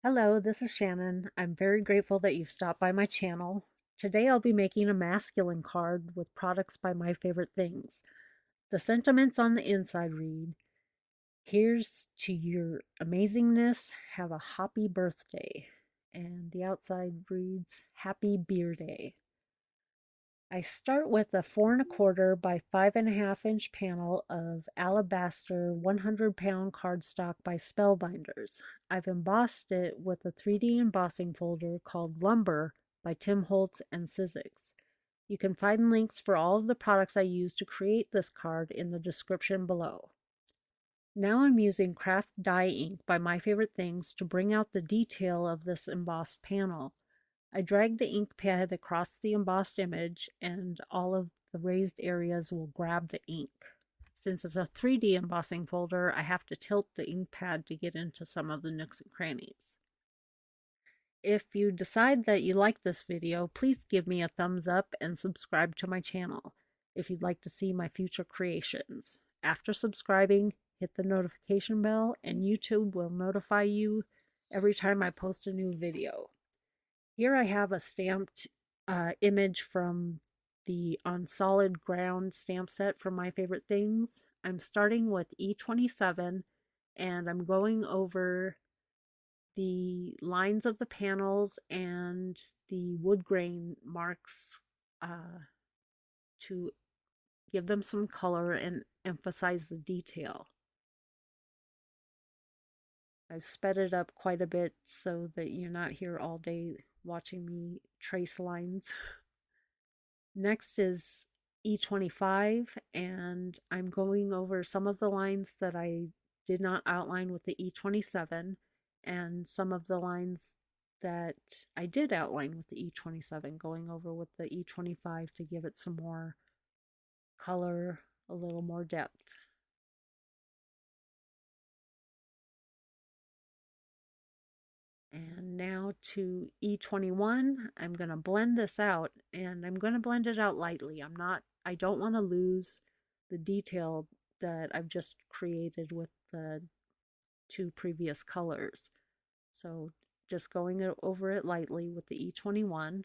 Hello, this is Shannon. I'm very grateful that you've stopped by my channel. Today I'll be making a masculine card with products by my favorite things. The sentiments on the inside read, "Here's to your amazingness, have a happy birthday." And the outside reads, "Happy Beer Day." I start with a 4¼ by 5½ inch panel of alabaster 100-pound cardstock by Spellbinders. I've embossed it with a 3D embossing folder called Lumber by Tim Holtz and Sizzix. You can find links for all of the products I used to create this card in the description below. Now I'm using craft dye ink by My Favorite Things to bring out the detail of this embossed panel. I drag the ink pad across the embossed image and all of the raised areas will grab the ink. Since it's a 3D embossing folder, I have to tilt the ink pad to get into some of the nooks and crannies. If you decide that you like this video, please give me a thumbs up and subscribe to my channel if you'd like to see my future creations. After subscribing, hit the notification bell and YouTube will notify you every time I post a new video. Here I have a stamped image from the On Solid Ground stamp set from My Favorite Things. I'm starting with E27 and I'm going over the lines of the panels and the wood grain marks to give them some color and emphasize the detail. I've sped it up quite a bit so that you're not here all day watching me trace lines. Next is E25, and I'm going over some of the lines that I did not outline with the E27 and some of the lines that I did outline with the E27, going over with the E25 to give it some more color, a little more depth. And now to E21, I'm going to blend this out and I'm going to blend it out lightly. I don't want to lose the detail that I've just created with the two previous colors. So just going over it lightly with the E21.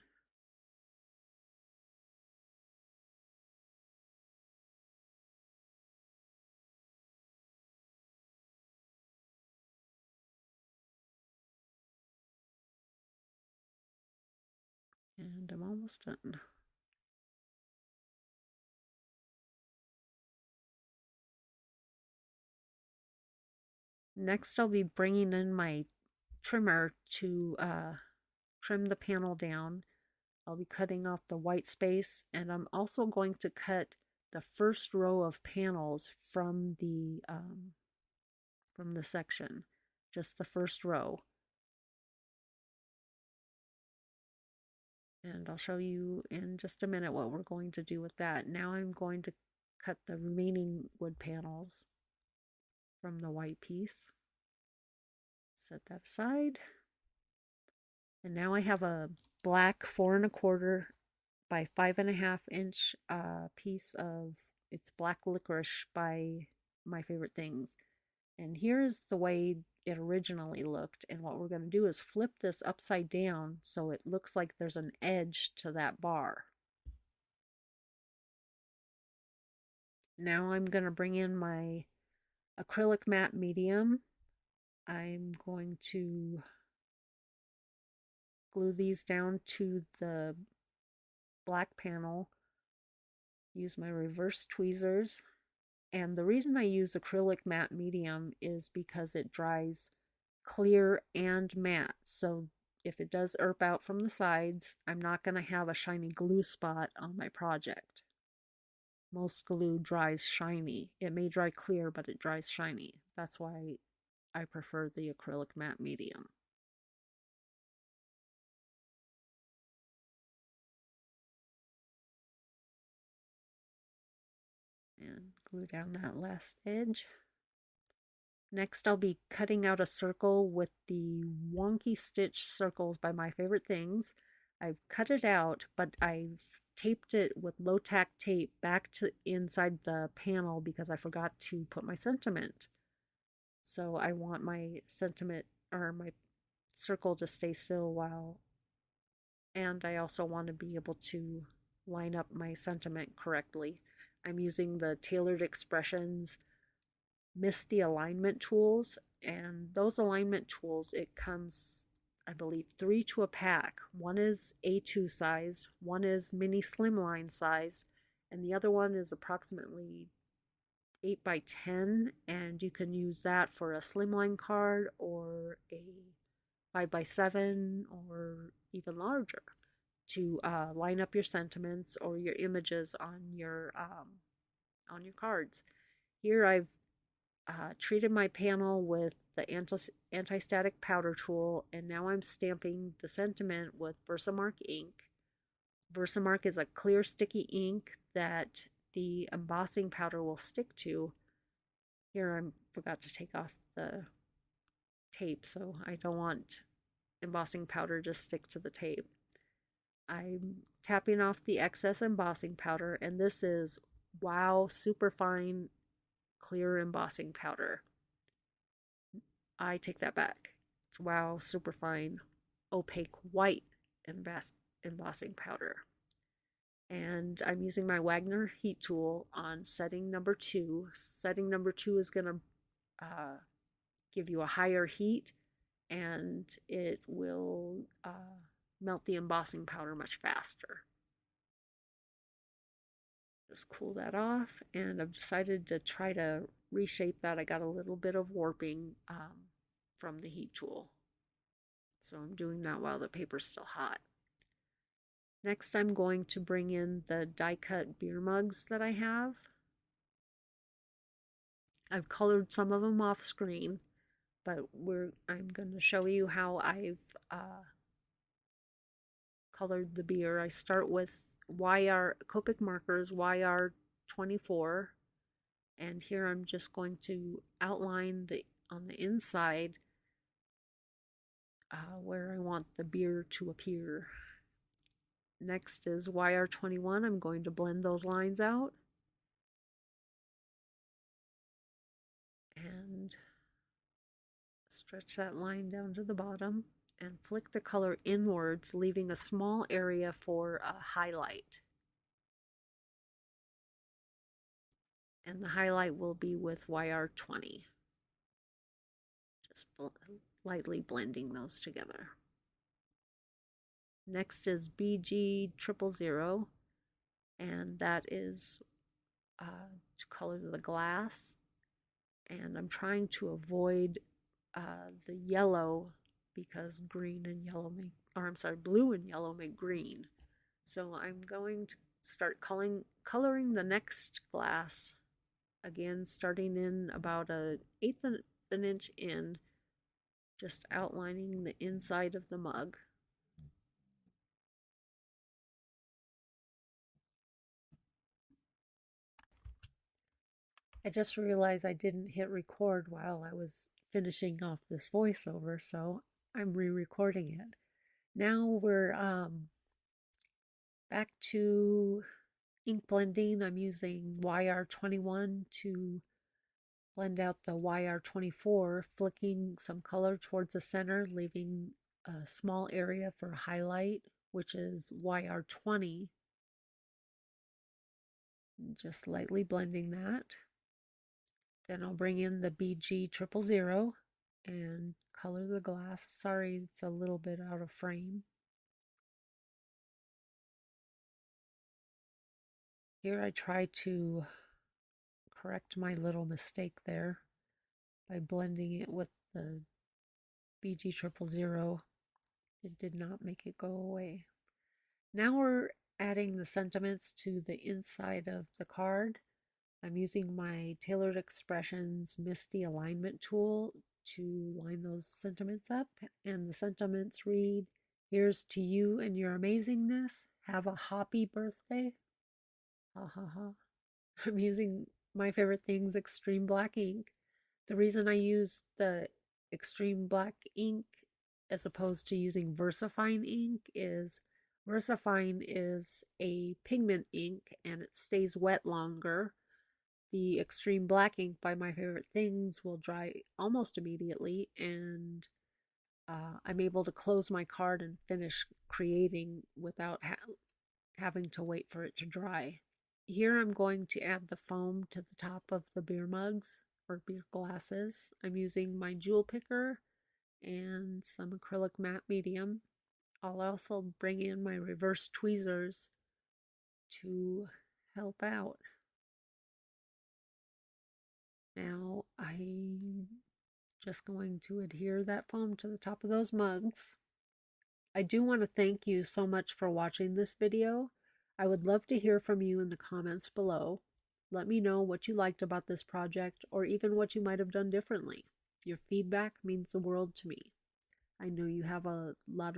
And I'm almost done. Next, I'll be bringing in my trimmer to trim the panel down. I'll be cutting off the white space, and I'm also going to cut the first row of panels from the section, just the first row. And I'll show you in just a minute what we're going to do with that. Now I'm going to cut the remaining wood panels from the white piece. Set that aside. And now I have a black 4¼ by 5½ inch piece of, it's black licorice by My Favorite Things. And here's the way it originally looked. And what we're going to do is flip this upside down so it looks like there's an edge to that bar. Now I'm going to bring in my acrylic matte medium. I'm going to glue these down to the black panel, use my reverse tweezers. And the reason I use acrylic matte medium is because it dries clear and matte. So if it does erp out from the sides, I'm not going to have a shiny glue spot on my project. Most glue dries shiny. It may dry clear, but it dries shiny. That's why I prefer the acrylic matte medium. And glue down that last edge. Next, I'll be cutting out a circle with the wonky stitch circles by My Favorite Things. I've cut it out, but I've taped it with low tack tape back to inside the panel because I forgot to put my sentiment. So I want my sentiment or my circle to stay still while, and I also want to be able to line up my sentiment correctly. I'm using the Tailored Expressions Misty alignment tools, and those alignment tools, it comes, I believe, 3 to a pack. One is A2 size, one is mini slimline size, and the other one is approximately 8 by 10, and you can use that for a slimline card or a 5 by 7 or even larger to line up your sentiments or your images on your cards. Here I've treated my panel with the anti-static powder tool, and now I'm stamping the sentiment with Versamark ink. Versamark is a clear sticky ink that the embossing powder will stick to. Here I forgot to take off the tape, so I don't want embossing powder to stick to the tape. I'm tapping off the excess embossing powder, and this is Wow Superfine Clear Embossing Powder. I take that back. It's Wow Superfine Opaque White Embossing Powder. And I'm using my Wagner heat tool on setting number 2. Setting number 2 is going to give you a higher heat, and it will melt the embossing powder much faster. Just cool that off, and I've decided to try to reshape that. I got a little bit of warping from the heat tool, so I'm doing that while the paper's still hot. Next, I'm going to bring in the die cut beer mugs that I have. I've colored some of them off screen, but I'm going to show you how I've colored the beer. I start with Copic markers YR24, and here I'm just going to outline on the inside where I want the beer to appear. Next is YR21. I'm going to blend those lines out and stretch that line down to the bottom and flick the color inwards, leaving a small area for a highlight. And the highlight will be with YR20. Just lightly blending those together. Next is BG000, and that is to color the glass. And I'm trying to avoid the yellow because blue and yellow make green. So I'm going to start coloring the next glass, again starting in about an 1/8 of an inch in, just outlining the inside of the mug. I just realized I didn't hit record while I was finishing off this voiceover, so I'm re-recording it. Now we're back to ink blending. I'm using YR21 to blend out the YR24, flicking some color towards the center, leaving a small area for highlight, which is YR20. Just lightly blending that. Then I'll bring in the BG000 and color the glass. Sorry, it's a little bit out of frame. Here I try to correct my little mistake there by blending it with the BG000. It did not make it go away. Now we're adding the sentiments to the inside of the card. I'm using my Tailored Expressions Misty Alignment tool to line those sentiments up, and the sentiments read, "Here's to you and your amazingness. Have a happy birthday." Ha ha ha. I'm using my favorite things, extreme black ink. The reason I use the extreme black ink as opposed to using VersaFine ink is VersaFine is a pigment ink and it stays wet longer. The extreme black ink by My Favorite Things will dry almost immediately, and I'm able to close my card and finish creating without having to wait for it to dry. Here I'm going to add the foam to the top of the beer mugs or beer glasses. I'm using my jewel picker and some acrylic matte medium. I'll also bring in my reverse tweezers to help out. Now I'm just going to adhere that foam to the top of those mugs. I do want to thank you so much for watching this video. I would love to hear from you in the comments below. Let me know what you liked about this project or even what you might have done differently. Your feedback means the world to me. I know you have a lot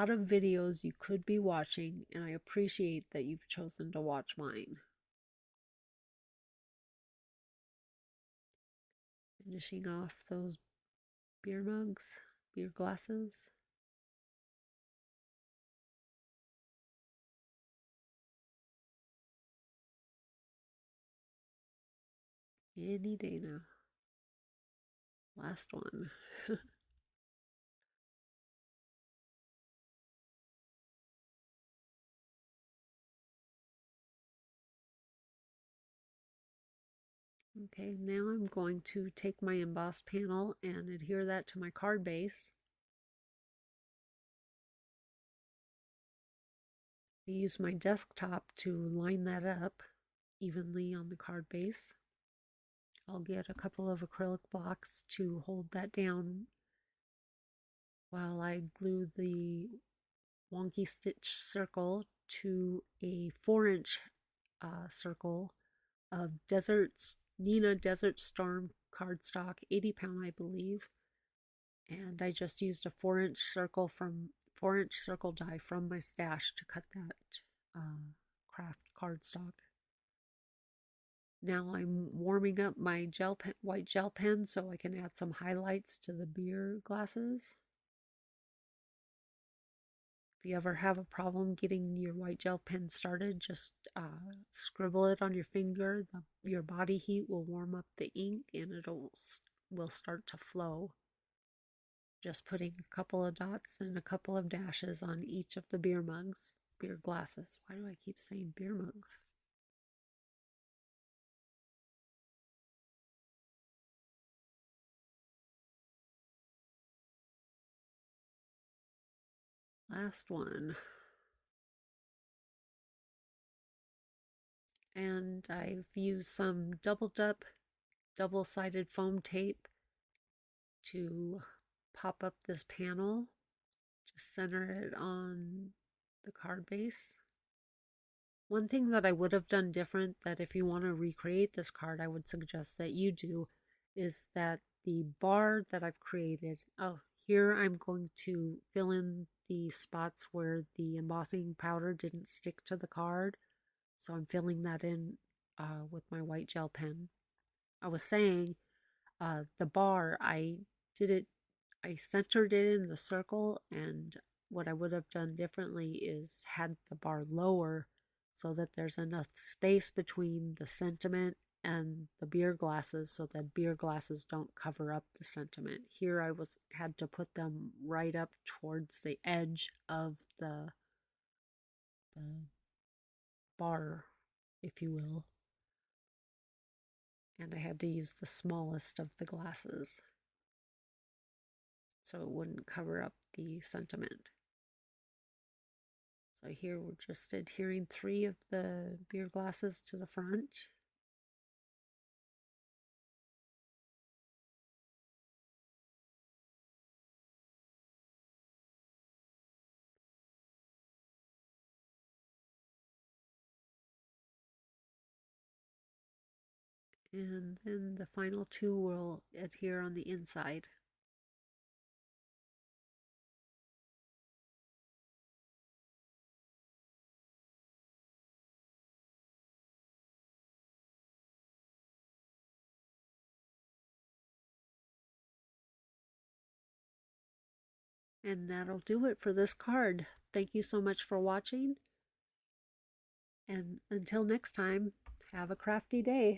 of videos you could be watching, and I appreciate that you've chosen to watch mine. Finishing off those beer mugs, beer glasses. Any day now. Last one. Okay, now I'm going to take my embossed panel and adhere that to my card base. I use my desktop to line that up evenly on the card base. I'll get a couple of acrylic blocks to hold that down while I glue the wonky stitch circle to a 4-inch circle of Nina Desert Storm cardstock, 80 pound I believe, and I just used a 4-inch circle die from my stash to cut that craft cardstock. Now I'm warming up my white gel pen so I can add some highlights to the beer glasses. If you ever have a problem getting your white gel pen started, just scribble it on your finger. Your body heat will warm up the ink and will start to flow. Just putting a couple of dots and a couple of dashes on each of the beer glasses. Why do I keep saying beer mugs? Last one. And I've used some double-sided foam tape to pop up this panel. Just center it on the card base. One thing that I would have done different, that if you want to recreate this card, I would suggest that you do, is that the bar that I've created, here I'm going to fill in the spots where the embossing powder didn't stick to the card. So I'm filling that in with my white gel pen. I was saying the bar, I centered it in the circle, and what I would have done differently is had the bar lower so that there's enough space between the sentiment and the beer glasses so that beer glasses don't cover up the sentiment. Here I had to put them right up towards the edge of the bar, if you will. And I had to use the smallest of the glasses so it wouldn't cover up the sentiment. So here we're just adhering 3 of the beer glasses to the front. And then the final 2 will adhere on the inside. And that'll do it for this card. Thank you so much for watching. And until next time, have a crafty day.